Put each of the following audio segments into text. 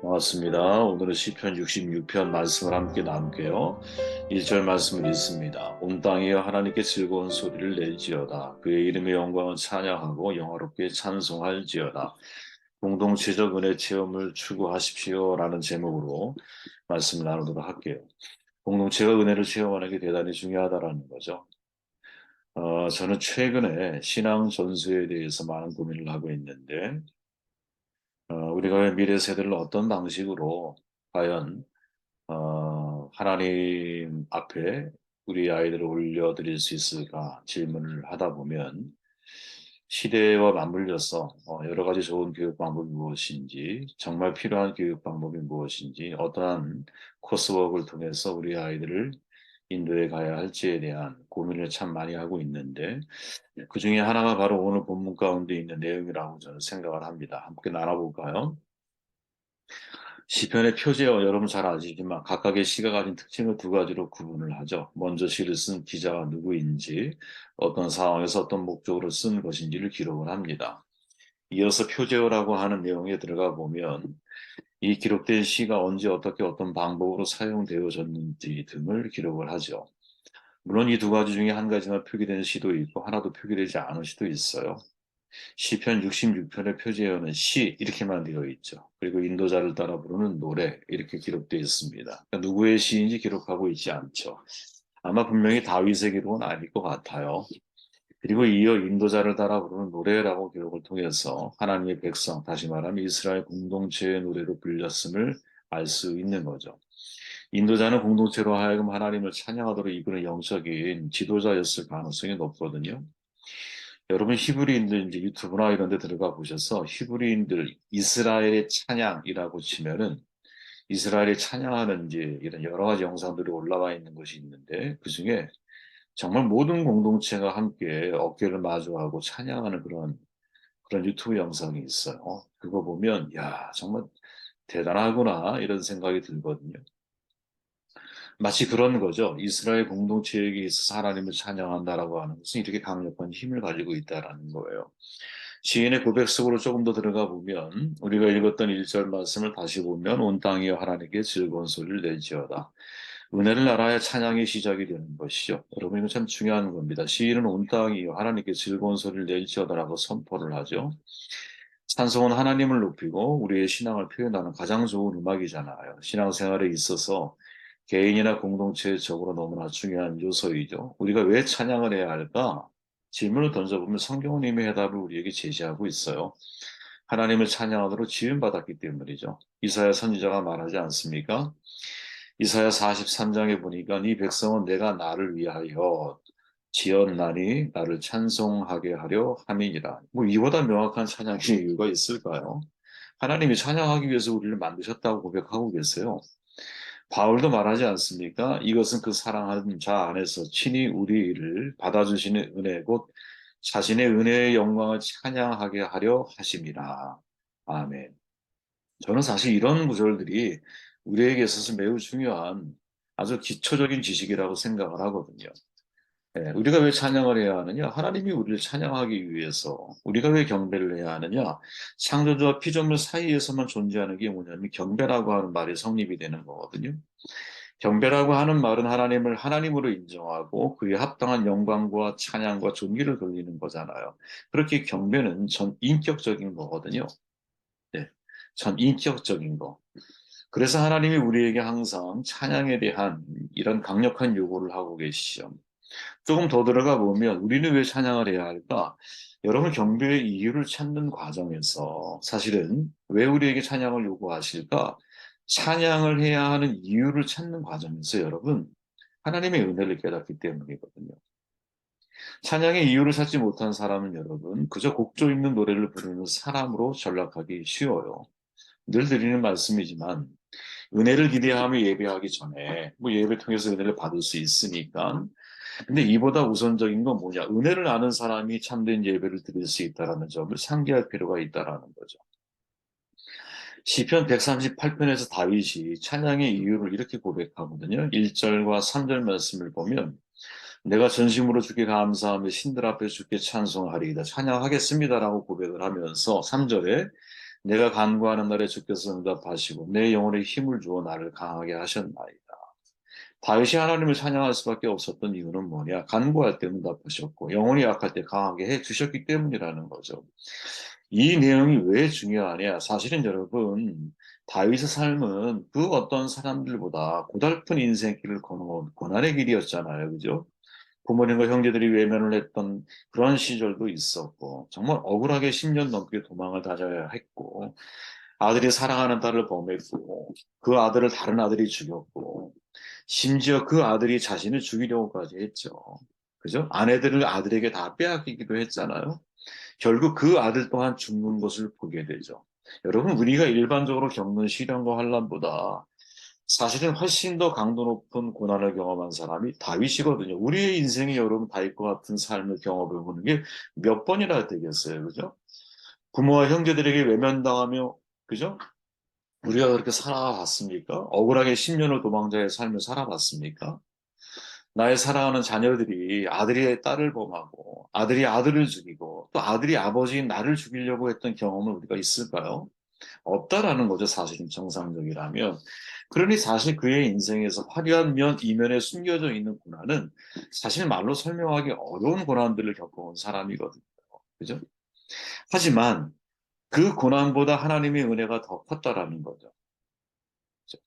반갑습니다. 오늘은 시편 66편 말씀을 함께 나눌게요. 1절 말씀을 읽습니다. 온 땅이여 하나님께 즐거운 소리를 낼지어다. 그의 이름의 영광을 찬양하고 영화롭게 찬송할지어다. 공동체적 은혜 체험을 추구하십시오. 라는 제목으로 말씀을 나누도록 할게요. 공동체가 은혜를 체험하는 게 대단히 중요하다라는 거죠. 저는 최근에 신앙 전수에 대해서 많은 고민을 하고 있는데, 우리가 미래 세대를 어떤 방식으로 과연 하나님 앞에 우리 아이들을 올려드릴 수 있을까 질문을 하다 보면 시대와 맞물려서 여러 가지 좋은 교육 방법이 무엇인지, 정말 필요한 교육 방법이 무엇인지, 어떠한 코스웍을 통해서 우리 아이들을 인도해 가야 할지에 대한 고민을 참 많이 하고 있는데, 그 중에 하나가 바로 오늘 본문 가운데 있는 내용이라고 저는 생각을 합니다. 함께 나눠볼까요? 시편의 표제어 여러분 잘 아시지만 각각의 시가 가진 특징을 두 가지로 구분을 하죠. 먼저 시를 쓴 기자가 누구인지, 어떤 상황에서 어떤 목적으로 쓴 것인지를 기록을 합니다. 이어서 표제어라고 하는 내용에 들어가 보면 이 기록된 시가 언제 어떻게 어떤 방법으로 사용되어졌는지 등을 기록을 하죠. 물론 이 두 가지 중에 한 가지만 표기된 시도 있고 하나도 표기되지 않은 시도 있어요. 시편 66편의 표제어는 시 이렇게만 되어 있죠. 그리고 인도자를 따라 부르는 노래 이렇게 기록되어 있습니다. 그러니까 누구의 시인지 기록하고 있지 않죠. 아마 분명히 다윗의 기록은 아닐 것 같아요. 그리고 이어 인도자를 따라 부르는 노래라고 기록을 통해서 하나님의 백성, 다시 말하면 이스라엘 공동체의 노래로 불렸음을 알 수 있는 거죠. 인도자는 공동체로 하여금 하나님을 찬양하도록 이끄는 영적인 지도자였을 가능성이 높거든요. 여러분 히브리인들 이제 유튜브나 이런 데 들어가 보셔서 히브리인들 이스라엘의 찬양이라고 치면은 이스라엘의 찬양하는 이제 이런 여러 가지 영상들이 올라와 있는 것이 있는데 그중에 정말 모든 공동체가 함께 어깨를 마주하고 찬양하는 그런 유튜브 영상이 있어요. 그거 보면 야 정말 대단하구나 이런 생각이 들거든요. 마치 그런 거죠. 이스라엘 공동체에게 있어서 하나님을 찬양한다라고 하는 것은 이렇게 강력한 힘을 가지고 있다라는 거예요. 시인의 고백 속으로 조금 더 들어가 보면 우리가 읽었던 1절 말씀을 다시 보면 온 땅이여 하나님께 즐거운 소리를 내지어다. 은혜를 알아야 찬양의 시작이 되는 것이죠. 여러분 이거 참 중요한 겁니다. 시인은 온 땅이여 하나님께 즐거운 소리를 내지어다라고 선포를 하죠. 찬송은 하나님을 높이고 우리의 신앙을 표현하는 가장 좋은 음악이잖아요. 신앙생활에 있어서 개인이나 공동체적으로 너무나 중요한 요소이죠. 우리가 왜 찬양을 해야 할까? 질문을 던져보면 성경은 이미 해답을 우리에게 제시하고 있어요. 하나님을 찬양하도록 지음받았기 때문이죠. 이사야 선지자가 말하지 않습니까? 이사야 43장에 보니까 이 백성은 내가 나를 위하여 지었나니 나를 찬송하게 하려 함이니라. 뭐 이보다 명확한 찬양의 이유가 있을까요? 하나님이 찬양하기 위해서 우리를 만드셨다고 고백하고 계세요. 바울도 말하지 않습니까? 이것은 그 사랑하는 자 안에서 친히 우리를 받아주시는 은혜 곧 자신의 은혜의 영광을 찬양하게 하려 하심이라. 아멘. 저는 사실 이런 구절들이 우리에게 있어서 매우 중요한 아주 기초적인 지식이라고 생각을 하거든요. 우리가 왜 찬양을 해야 하느냐? 하나님이 우리를 찬양하기 위해서. 우리가 왜 경배를 해야 하느냐? 창조주와 피조물 사이에서만 존재하는 게 뭐냐면 경배라고 하는 말이 성립이 되는 거거든요. 경배라고 하는 말은 하나님을 하나님으로 인정하고 그에 합당한 영광과 찬양과 존귀를 돌리는 거잖아요. 그렇게 경배는 전 인격적인 거거든요. 네, 전 인격적인 거. 그래서 하나님이 우리에게 항상 찬양에 대한 이런 강력한 요구를 하고 계시죠. 조금 더 들어가 보면 우리는 왜 찬양을 해야 할까? 여러분 경배의 이유를 찾는 과정에서 사실은 왜 우리에게 찬양을 요구하실까? 찬양을 해야 하는 이유를 찾는 과정에서 여러분 하나님의 은혜를 깨닫기 때문이거든요. 찬양의 이유를 찾지 못한 사람은 여러분 그저 곡조 있는 노래를 부르는 사람으로 전락하기 쉬워요. 늘 드리는 말씀이지만 은혜를 기대하며 예배하기 전에 뭐 예배 통해서 은혜를 받을 수 있으니까 근데 이보다 우선적인 건 뭐냐? 은혜를 아는 사람이 참된 예배를 드릴 수 있다는 점을 상기할 필요가 있다는 거죠. 시편 138편에서 다윗이 찬양의 이유를 이렇게 고백하거든요. 1절과 3절 말씀을 보면 내가 전심으로 주께 감사하며 신들 앞에 주께 찬송하리이다. 찬양하겠습니다라고 고백을 하면서 3절에 내가 간구하는 날에 주께서 응답하시고 내 영혼에 힘을 주어 나를 강하게 하셨나이다. 다윗이 하나님을 찬양할 수밖에 없었던 이유는 뭐냐? 간구할 때 응답하셨고 영혼이 약할 때 강하게 해 주셨기 때문이라는 거죠. 이 내용이 왜 중요하냐? 사실은 여러분, 다윗의 삶은 그 어떤 사람들보다 고달픈 인생길을 걸어온 고난의 길이었잖아요. 그죠? 부모님과 형제들이 외면을 했던 그런 시절도 있었고, 정말 억울하게 10년 넘게 도망을 다녀야 했고, 아들이 사랑하는 딸을 범했고, 그 아들을 다른 아들이 죽였고, 심지어 그 아들이 자신을 죽이려고까지 했죠. 그죠? 아내들을 아들에게 다 빼앗기기도 했잖아요. 결국 그 아들 또한 죽는 것을 보게 되죠. 여러분, 우리가 일반적으로 겪는 시련과 환란보다 사실은 훨씬 더 강도 높은 고난을 경험한 사람이 다윗이거든요. 우리의 인생이 여러분 다윗과 같은 삶을 경험해 보는 게 몇 번이나 되겠어요. 그죠? 부모와 형제들에게 외면당하며, 그죠? 우리가 그렇게 살아봤습니까? 억울하게 10년을 도망자의 삶을 살아봤습니까? 나의 사랑하는 자녀들이 아들이 딸을 범하고 아들이 아들을 죽이고 또 아들이 아버지인 나를 죽이려고 했던 경험은 우리가 있을까요? 없다라는 거죠. 사실은 정상적이라면. 그러니 사실 그의 인생에서 화려한 이면에 숨겨져 있는 고난은 사실 말로 설명하기 어려운 고난들을 겪어온 사람이거든요. 그죠? 하지만 그 고난보다 하나님의 은혜가 더 컸다라는 거죠. 그죠?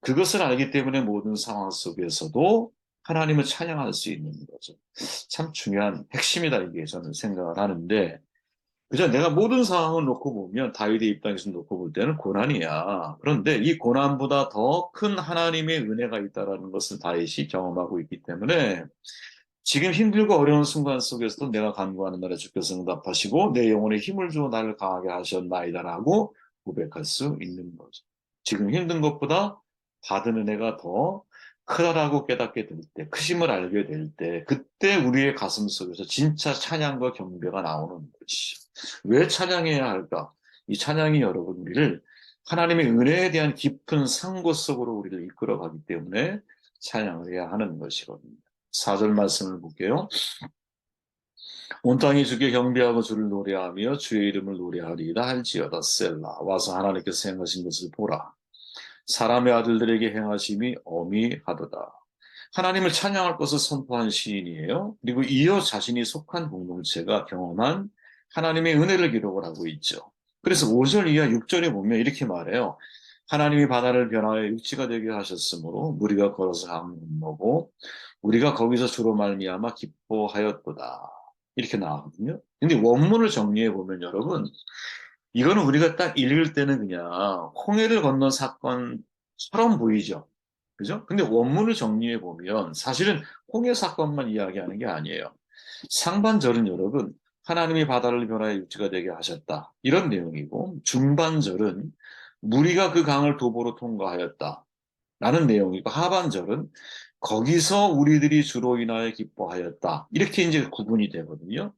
그것을 알기 때문에 모든 상황 속에서도 하나님을 찬양할 수 있는 거죠. 참 중요한 핵심이다, 이게 저는 생각을 하는데, 그죠? 내가 모든 상황을 놓고 보면 다윗의 입장에서 놓고 볼 때는 고난이야. 그런데 이 고난보다 더 큰 하나님의 은혜가 있다라는 것을 다윗이 경험하고 있기 때문에 지금 힘들고 어려운 순간 속에서도 내가 간구하는 날에 주께서 응답하시고 내 영혼에 힘을 주어 나를 강하게 하셨나이다라고 고백할 수 있는 거죠. 지금 힘든 것보다 받은 은혜가 더 크다라고 깨닫게 될 때, 크심을 알게 될 때, 그때 우리의 가슴 속에서 진짜 찬양과 경배가 나오는 것이죠. 왜 찬양해야 할까? 이 찬양이 여러분 우리를 하나님의 은혜에 대한 깊은 상고 속으로 우리를 이끌어가기 때문에 찬양을 해야 하는 것이거든요. 4절 말씀을 볼게요. 온 땅이 주께 경배하고 주를 노래하며 주의 이름을 노래하리이다 할지어다 셀라. 와서 하나님께서 행하신 것을 보라. 사람의 아들들에게 행하심이 어미하도다. 하나님을 찬양할 것을 선포한 시인이에요. 그리고 이어 자신이 속한 공동체가 경험한 하나님의 은혜를 기록을 하고 있죠. 그래서 5절 이하 6절에 보면 이렇게 말해요. 하나님이 바다를 변화하여 육지가 되게 하셨으므로 무리가 걸어서 항로고 우리가 거기서 주로 말미암아 기뻐하였도다. 이렇게 나오거든요. 근데 원문을 정리해 보면 여러분, 이거는 우리가 딱 읽을 때는 그냥 홍해를 건넌 사건처럼 보이죠. 그죠? 근데 원문을 정리해 보면 사실은 홍해 사건만 이야기하는 게 아니에요. 상반절은 여러분, 하나님이 바다를 변화해 육지가 되게 하셨다. 이런 내용이고, 중반절은 무리가 그 강을 도보로 통과하였다. 라는 내용이고, 하반절은 거기서 우리들이 주로 인하여 기뻐하였다. 이렇게 이제 구분이 되거든요.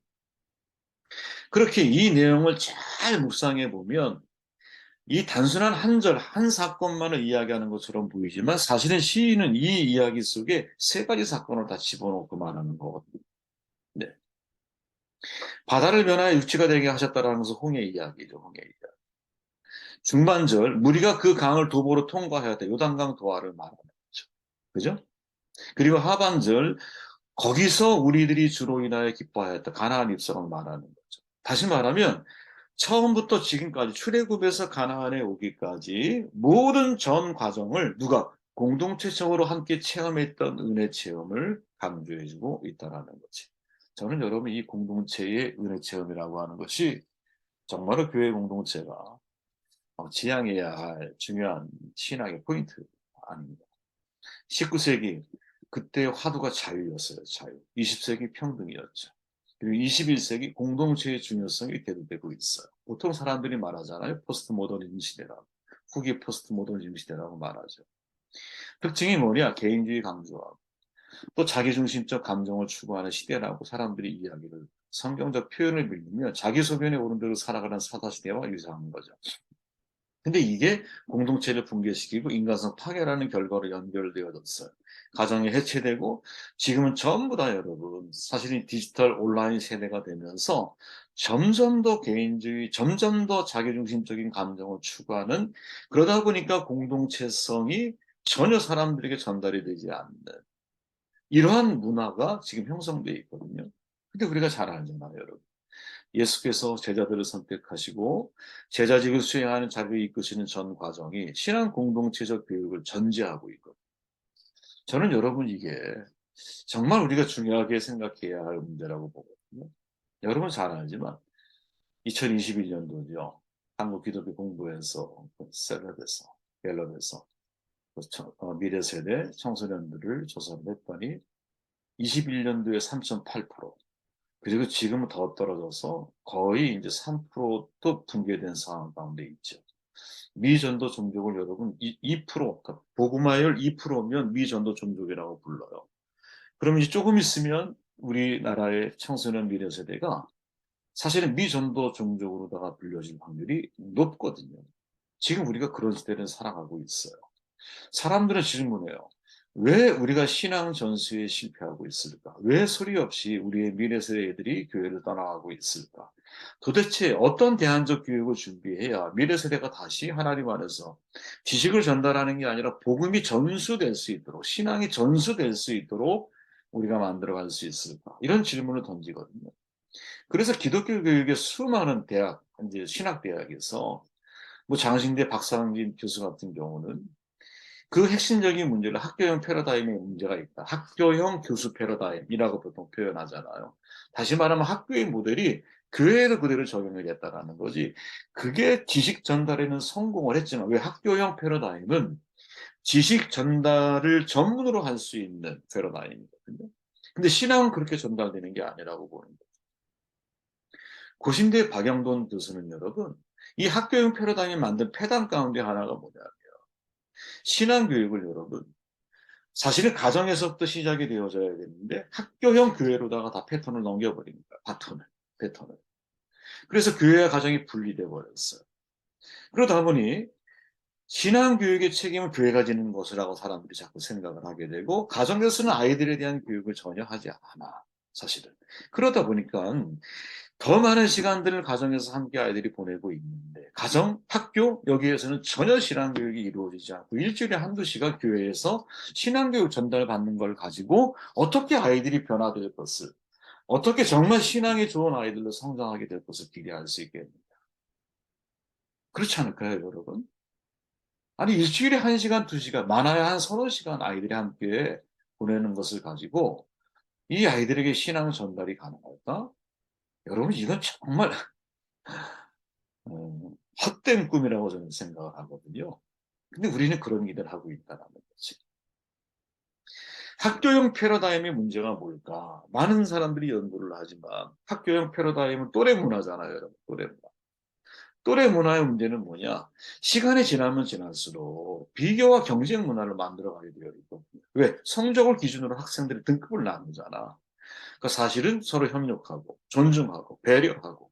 그렇게 이 내용을 잘 묵상해 보면 이 단순한 한 절, 한 사건만을 이야기하는 것처럼 보이지만 사실은 시인은 이 이야기 속에 세 가지 사건을 다 집어넣고 말하는 거거든요. 네. 바다를 변화해 육지가 되게 하셨다라는 것은 홍해 이야기죠, 홍해 이야기. 중반절, 무리가 그 강을 도보로 통과해야 돼. 요단강 도하를 말하는 거죠. 그죠? 그리고 하반절, 거기서 우리들이 주로 인하여 기뻐하였다. 가나안 입성을 말하는 거죠. 다시 말하면 처음부터 지금까지 출애굽에서 가나안에 오기까지 모든 전 과정을 누가 공동체적으로 함께 체험했던 은혜 체험을 강조해주고 있다는 거지. 저는 여러분 이 공동체의 은혜 체험이라고 하는 것이 정말로 교회 공동체가 지향해야 할 중요한 신앙의 포인트 아닙니다. 19세기 그때 화두가 자유였어요. 자유. 20세기 평등이었죠. 그리고 21세기 공동체의 중요성이 대두되고 있어요. 보통 사람들이 말하잖아요. 포스트 모더니즘 시대라고. 후기 포스트 모더니즘 시대라고 말하죠. 특징이 뭐냐? 개인주의 강조하고 또 자기중심적 감정을 추구하는 시대라고 사람들이 이야기를 성경적 표현을 빌리면 자기 소변에 오른 대로 살아가는 사사시대와 유사한 거죠. 근데 이게 공동체를 붕괴시키고 인간성 파괴라는 결과로 연결되어졌어요. 가정이 해체되고 지금은 전부 다 여러분 사실은 디지털 온라인 세대가 되면서 점점 더 개인주의, 점점 더 자기중심적인 감정을 추구하는, 그러다 보니까 공동체성이 전혀 사람들에게 전달이 되지 않는 이러한 문화가 지금 형성되어 있거든요. 근데 우리가 잘 알잖아요, 여러분. 예수께서 제자들을 선택하시고 제자직을 수행하는 자기를 이끄시는 전 과정이 신앙 공동체적 교육을 전제하고 있거든요. 저는 여러분 이게 정말 우리가 중요하게 생각해야 할 문제라고 보거든요. 여러분 잘 알지만 2021년도죠. 한국 기독교 공부에서 셀럽에서 갤럽에서 미래 세대 청소년들을 조사를 했더니 21년도에 3.8%, 그리고 지금은 더 떨어져서 거의 이제 3%또 붕괴된 상황 가운데 있죠. 미전도 종족을 여러분 2%, 그러니까 복음화율 2%면 미전도 종족이라고 불러요. 그러면 이제 조금 있으면 우리나라의 청소년 미래 세대가 사실은 미전도 종족으로다가 불려질 확률이 높거든요. 지금 우리가 그런 시대를 살아가고 있어요. 사람들은 질문해요. 왜 우리가 신앙 전수에 실패하고 있을까? 왜 소리 없이 우리의 미래 세대들이 교회를 떠나가고 있을까? 도대체 어떤 대안적 교육을 준비해야 미래 세대가 다시 하나님 안에서 지식을 전달하는 게 아니라 복음이 전수될 수 있도록, 신앙이 전수될 수 있도록 우리가 만들어갈 수 있을까? 이런 질문을 던지거든요. 그래서 기독교 교육의 수많은 대학, 이제 신학대학에서 뭐 장신대 박상진 교수 같은 경우는 그 핵심적인 문제를 학교형 패러다임의 문제가 있다. 학교형 교수 패러다임이라고 보통 표현하잖아요. 다시 말하면 학교의 모델이 교회에도 그대로 적용을 했다라는 거지. 그게 지식 전달에는 성공을 했지만 왜 학교형 패러다임은 지식 전달을 전문으로 할 수 있는 패러다임이거든요. 근데 신앙은 그렇게 전달되는 게 아니라고 보는 거예요. 고신대 박영돈 교수는 여러분, 이 학교형 패러다임이 만든 패단 가운데 하나가 뭐냐면 신앙교육을 여러분 사실은 가정에서부터 시작이 되어져야 되는데 학교형 교회로다가 다 패턴을 넘겨버립니다. 패턴을. 그래서 교회와 가정이 분리돼 버렸어요. 그러다 보니 신앙교육의 책임은 교회가 지는 것이라고 사람들이 자꾸 생각을 하게 되고 가정에서는 아이들에 대한 교육을 전혀 하지 않아, 사실은. 그러다 보니까 더 많은 시간들을 가정에서 함께 아이들이 보내고 있는데 가정, 학교 여기에서는 전혀 신앙교육이 이루어지지 않고 일주일에 한두 시간 교회에서 신앙교육 전달받는 걸 가지고 어떻게 아이들이 변화될 것을, 어떻게 정말 신앙이 좋은 아이들로 성장하게 될 것을 기대할 수 있겠는가. 그렇지 않을까요, 여러분? 아니 일주일에 1시간, 2시간, 많아야 한 서너 시간 아이들이 함께 보내는 것을 가지고 이 아이들에게 신앙 전달이 가능할까? 여러분 이건 정말 헛된 꿈이라고 저는 생각을 하거든요. 근데 우리는 그런 일을 하고 있다는 거지. 학교형 패러다임의 문제가 뭘까? 많은 사람들이 연구를 하지만 학교형 패러다임은 또래 문화잖아요, 여러분. 또래 문화. 또래 문화의 문제는 뭐냐? 시간이 지나면 지날수록 비교와 경쟁 문화를 만들어가게 되어 있거든요. 왜? 성적을 기준으로 학생들이 등급을 나누잖아. 그러니까 사실은 서로 협력하고 존중하고 배려하고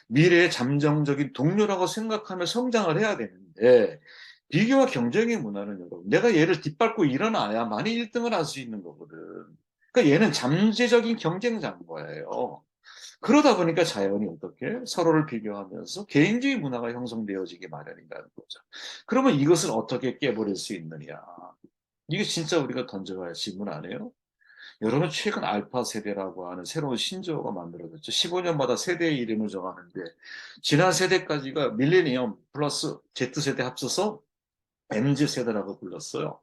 미래의 잠정적인 동료라고 생각하며 성장을 해야 되는데 비교와 경쟁의 문화는 여러분 내가 얘를 뒷밟고 일어나야만이 1등을 할 수 있는 거거든. 그러니까 얘는 잠재적인 경쟁자인 거예요. 그러다 보니까 자연히 어떻게 서로를 비교하면서 개인주의 문화가 형성되어지기 마련이라는 거죠. 그러면 이것을 어떻게 깨버릴 수 있느냐. 이게 진짜 우리가 던져봐야 할 질문 아니에요? 여러분 최근 알파 세대라고 하는 새로운 신조어가 만들어졌죠. 15년마다 세대의 이름을 정하는데 지난 세대까지가 밀레니엄 플러스 Z세대 합쳐서 MZ세대라고 불렀어요.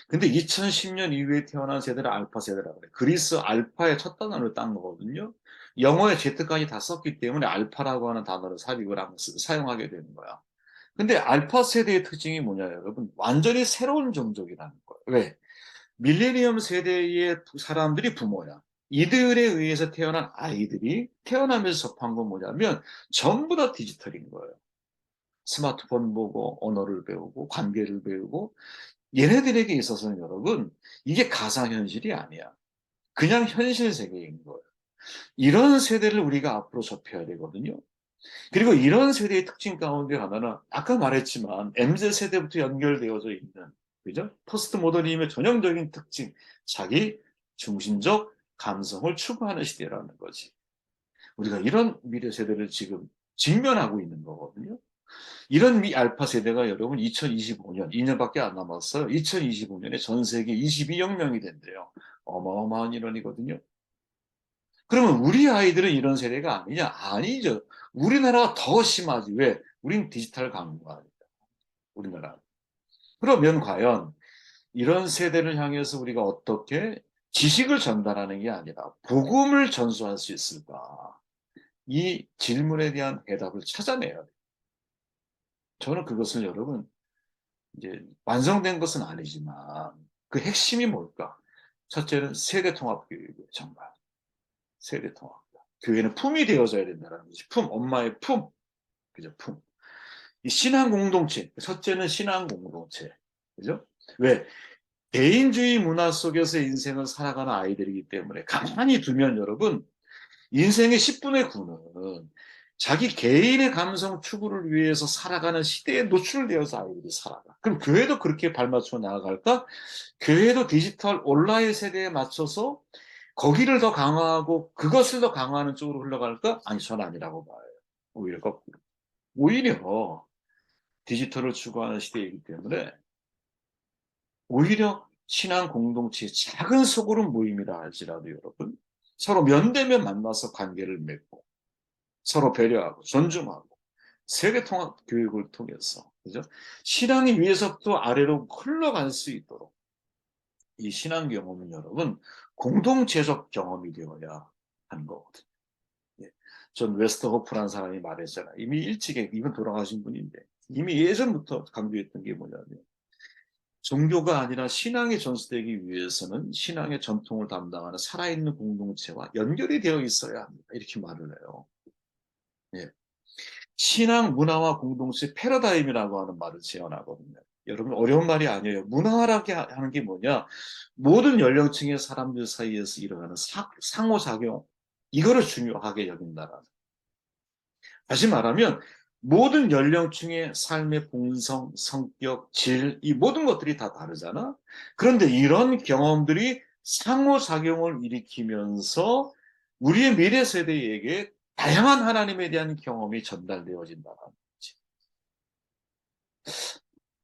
근데 2010년 이후에 태어난 세대를 알파 세대라고 그래요. 그리스 알파의 첫 단어를 딴 거거든요. 영어에 Z까지 다 썼기 때문에 알파라고 하는 단어를 삽입을 하면서 사용하게 되는 거야. 근데 알파 세대의 특징이 뭐냐 여러분? 완전히 새로운 종족이라는 거예요. 왜? 밀레니엄 세대의 사람들이 부모야. 이들에 의해서 태어난 아이들이 태어나면서 접한 건 뭐냐면 전부 다 디지털인 거예요. 스마트폰 보고 언어를 배우고 관계를 배우고 얘네들에게 있어서는 여러분 이게 가상현실이 아니야. 그냥 현실 세계인 거예요. 이런 세대를 우리가 앞으로 접해야 되거든요. 그리고 이런 세대의 특징 가운데 하나는 아까 말했지만 MZ 세대부터 연결되어져 있는, 그죠? 포스트 모더니즘의 전형적인 특징, 자기 중심적 감성을 추구하는 시대라는 거지. 우리가 이런 미래 세대를 지금 직면하고 있는 거거든요. 이런 미 알파 세대가 여러분 2025년, 2년밖에 안 남았어요. 2025년에 전 세계 22혁명이 된대요. 어마어마한 일원이거든요. 그러면 우리 아이들은 이런 세대가 아니냐? 아니죠. 우리나라가 더 심하지. 왜? 우린 디지털 강국아니다. 우리나라. 그러면 과연 이런 세대를 향해서 우리가 어떻게 지식을 전달하는 게 아니라 복음을 전수할 수 있을까? 이 질문에 대한 해답을 찾아내야 돼요. 저는 그것을 여러분 이제 완성된 것은 아니지만 그 핵심이 뭘까? 첫째는 세대 통합 교육이에요. 정말 세대 통합. 교회는 품이 되어져야 된다는 거지. 품, 엄마의 품, 그죠? 품. 이 신앙 공동체. 첫째는 신앙 공동체. 그죠? 왜? 개인주의 문화 속에서 인생을 살아가는 아이들이기 때문에 가만히 두면 여러분 인생의 10분의 9는 자기 개인의 감성 추구를 위해서 살아가는 시대에 노출되어서 아이들이 살아가. 그럼 교회도 그렇게 발맞춰 나아갈까? 교회도 디지털 온라인 세대에 맞춰서 거기를 더 강화하고 그것을 더 강화하는 쪽으로 흘러갈까? 아니, 전 아니라고 봐요. 오히려 거꾸로. 오히려 디지털을 추구하는 시대이기 때문에 오히려 신앙 공동체의 작은 소그룹 모임이라 할지라도 여러분 서로 면대면 만나서 관계를 맺고 서로 배려하고 존중하고 세계 통합 교육을 통해서 그죠? 신앙이 위에서부터 아래로 흘러갈 수 있도록 이 신앙 경험은 여러분 공동체적 경험이 되어야 하는 거거든요. 예. 전 웨스터호프라는 사람이 말했잖아요. 이미 일찍에 이분 돌아가신 분인데 이미 예전부터 강조했던 게 뭐냐면 종교가 아니라 신앙이 전수되기 위해서는 신앙의 전통을 담당하는 살아있는 공동체와 연결이 되어 있어야 합니다. 이렇게 말을 해요. 예. 신앙 문화와 공동체 패러다임이라고 하는 말을 제안하거든요. 여러분 어려운 말이 아니에요. 문화라고 하는 게 뭐냐? 모든 연령층의 사람들 사이에서 일어나는 상호작용 이거를 중요하게 여긴다라는. 다시 말하면 모든 연령층의 삶의 본성, 성격, 질, 이 모든 것들이 다 다르잖아. 그런데 이런 경험들이 상호작용을 일으키면서 우리의 미래 세대에게 다양한 하나님에 대한 경험이 전달되어진다는 거지.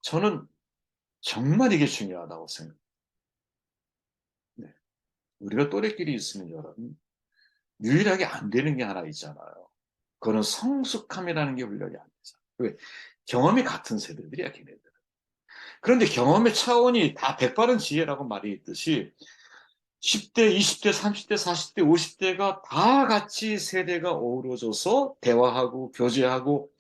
저는 정말 이게 중요하다고 생각해요. 네. 우리가 또래끼리 있으면 여러분 유일하게 안 되는 게 하나 있잖아요. 그거는 성숙함이라는 게 훈련이 안 되잖아요. 왜? 경험이 같은 세대들이야, 걔네들. 그런데 경험의 차원이 다 백바른 지혜라고 말이 있듯이 10대, 20대, 30대, 40대, 50대가 다 같이 세대가 어우러져서 대화하고 교제하고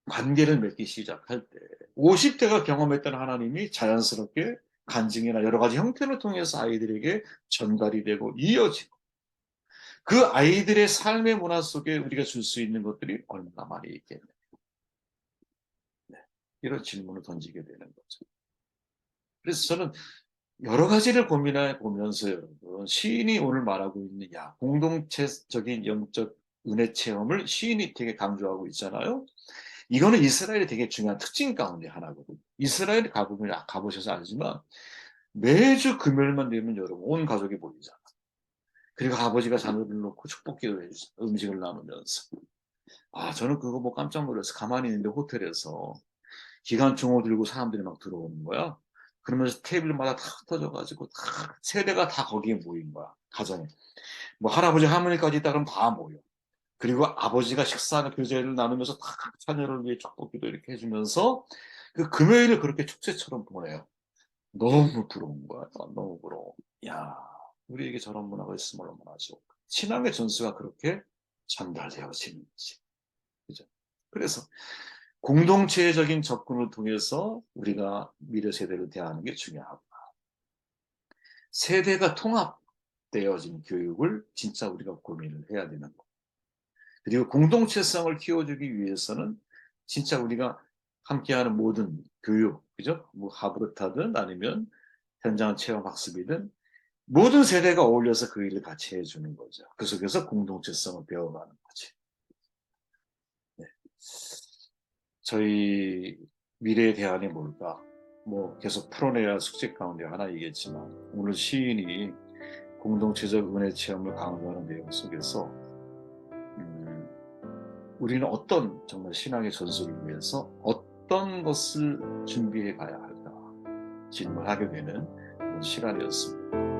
관계를 맺기 시작할 때 50대가 경험했던 하나님이 자연스럽게 간증이나 여러 가지 형태를 통해서 아이들에게 전달이 되고 이어지고 그 아이들의 삶의 문화 속에 우리가 줄 수 있는 것들이 얼마나 많이 있겠냐. 네. 이런 질문을 던지게 되는 거죠. 그래서 저는 여러 가지를 고민해 보면서 여러분, 시인이 오늘 말하고 있는 공동체적인 영적 은혜 체험을 시인이 되게 강조하고 있잖아요. 이거는 이스라엘이 되게 중요한 특징 가운데 하나거든요. 이스라엘 가보면 가보셔서 알지만 매주 금요일만 되면 여러분 온 가족이 모이잖아. 그리고 아버지가 자녀들 놓고 축복기도 해주죠. 음식을 나누면서. 아, 저는 그거 뭐 깜짝 놀라서 가만히 있는데 호텔에서 기관총을 들고 사람들이 막 들어오는 거야. 그러면서 테이블마다 다 흩어져가지고 다 세대가 다 거기에 모인 거야. 가정에. 뭐 할아버지 할머니까지 있다 그러면 다 모여. 그리고 아버지가 식사하는 교제를 나누면서 다 자녀를 위해 축복기도 이렇게 해주면서 그 금요일을 그렇게 축제처럼 보내요. 너무 부러운 거야. 너무 부러워. 야, 우리에게 저런 문화가 있으면 얼마나 좋을까. 신앙의 전수가 그렇게 전달되어지는 거지. 그죠? 그래서 공동체적인 접근을 통해서 우리가 미래 세대를 대하는 게 중요하고 세대가 통합되어진 교육을 진짜 우리가 고민을 해야 되는 거. 그리고 공동체성을 키워주기 위해서는 진짜 우리가 함께하는 모든 교육, 그죠? 뭐 하브르타든 아니면 현장 체험 학습이든 모든 세대가 어울려서 그 일을 같이 해주는 거죠. 그 속에서 공동체성을 배워가는 거지. 저희 미래의 대안이 뭘까? 뭐 계속 풀어내야 할 숙제 가운데 하나이겠지만 오늘 시인이 공동체적 은혜 체험을 강조하는 내용 속에서 음, 우리는 어떤 정말 신앙의 전술을 위해서 어떤 것을 준비해 가야 할까 질문하게 되는 그런 시간이었습니다.